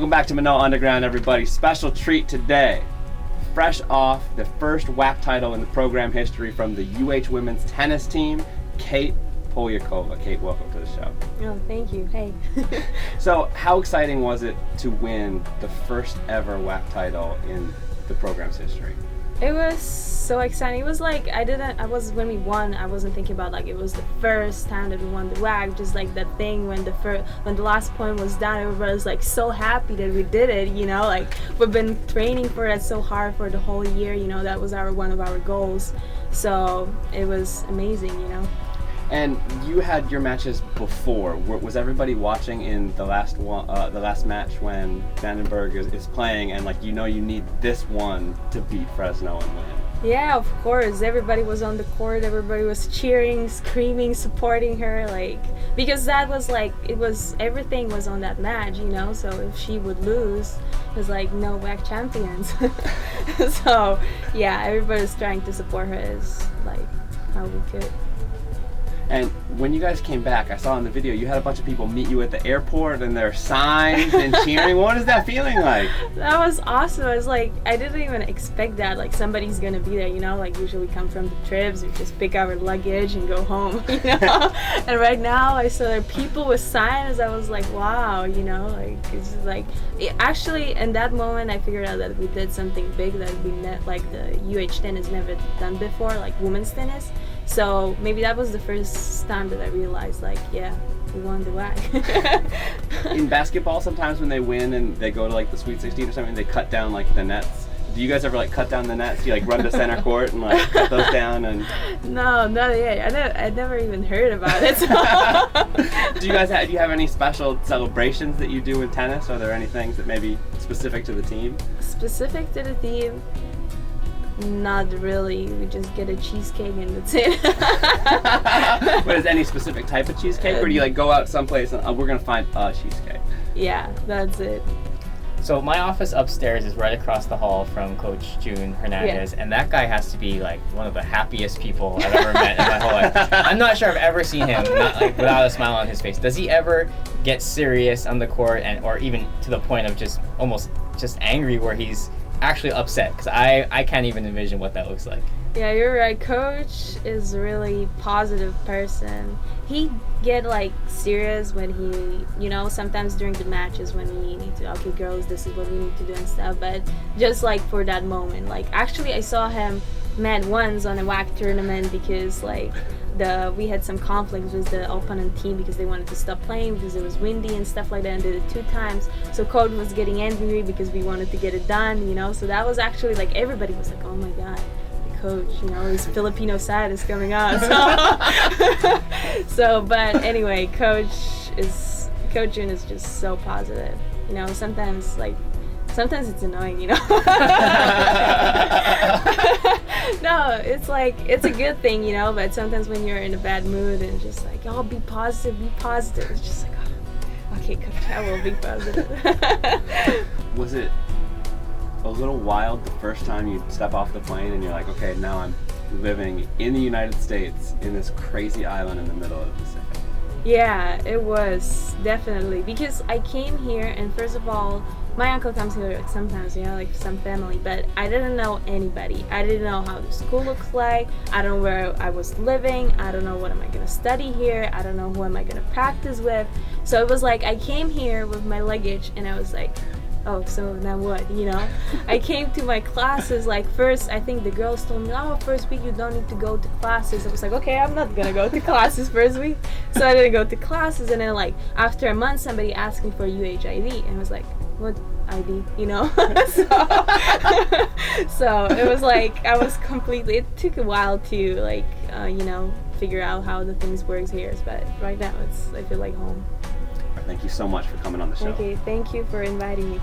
Welcome back to Manoa Underground, everybody. Special treat today. Fresh off the first WAC title in the program history from the UH women's tennis team, Katarina Poljakova. Kate, welcome to the show. Oh, thank you. Hey. So, how exciting was it to win the first ever WAC title in the program's history? It was so exciting. It was like when we won, I wasn't thinking about like it was the first time that we won the WAC. Just like that thing when the last point was done, everybody was like so happy that we did it. You know, like we've been training for it so hard for the whole year. You know, that was one of our goals. So it was amazing. You know. And you had your matches before. Was everybody watching in the last match when Vandenberg is playing, and like you need this one to beat Fresno and win? Yeah, of course. Everybody was on the court. Everybody was cheering, screaming, supporting her. Like because that was like everything was on that match, you know. So if she would lose, it was like no WAC champions. So yeah, everybody was trying to support her as like how we could. And when you guys came back, I saw in the video you had a bunch of people meet you at the airport and their signs and cheering. What is that feeling like? That was awesome. I was like, I didn't even expect that. Like somebody's gonna be there, you know. Like usually we come from the trips, we just pick our luggage and go home, you know. And right now I saw there people with signs. I was like, wow, you know, like it's just like actually in that moment I figured out that we did something big that like the UH tennis never done before, like women's tennis. So maybe that was the first time that I realized, like, yeah, we won the WAC. In basketball, sometimes when they win and they go to like the Sweet 16 or something, they cut down like the nets. Do you guys ever like cut down the nets? Do you like run to center court and like cut those down? And no, not yet. I never even heard about it. So. Do you have any special celebrations that you do in tennis? Are there any things that may be specific to the team? Specific to the team? Not really. We just get a cheesecake and that's it. But is any specific type of cheesecake, or do you like go out someplace and we're gonna find a cheesecake? Yeah, that's it. So my office upstairs is right across the hall from Coach June Hernandez, and that guy has to be like one of the happiest people I've ever met in my whole life. I'm not sure I've ever seen him not like without a smile on his face. Does he ever get serious on the court, or even to the point of just almost just angry where he's actually upset? Because I can't even envision what that looks like. Yeah, you're right. Coach is a really positive person. He get like serious when he, you know, sometimes during the matches when we need to, okay girls, this is what we need to do and stuff, but just like for that moment. Like actually I saw him mad once on a WAC tournament because like we had some conflicts with the opponent team because they wanted to stop playing because it was windy and stuff like that, and did it 2 times. So Coach was getting angry because we wanted to get it done, you know. So that was actually like everybody was like, oh my god, the coach, you know, his Filipino side is coming out. So but anyway, Coach Jun is just so positive, you know. Sometimes it's annoying, you know. No, it's like, it's a good thing, you know, but sometimes when you're in a bad mood and just like, oh, be positive, it's just like, oh, okay, Coach, I will be positive. Was it a little wild the first time you step off the plane and you're like, okay, now I'm living in the United States in this crazy island in the middle of the Pacific? Yeah, it was, definitely, because I came here and first of all, my uncle comes here like sometimes, you know, like some family, but I didn't know anybody. I didn't know how the school looks like. I don't know where I was living. I don't know what am I going to study here. I don't know who am I going to practice with. So it was like I came here with my luggage and I was like, oh, so now what, you know? I came to my classes, like first, I think the girls told me, oh, first week you don't need to go to classes. I was like, okay, I'm not gonna go to classes first week. So I didn't go to classes, and then like after a month, somebody asked me for UHID, and I was like, what ID, you know? So it was like, it took a while to like, you know, figure out how the things works here, but right now I feel like home. Thank you so much for coming on the show. Okay, thank you for inviting me.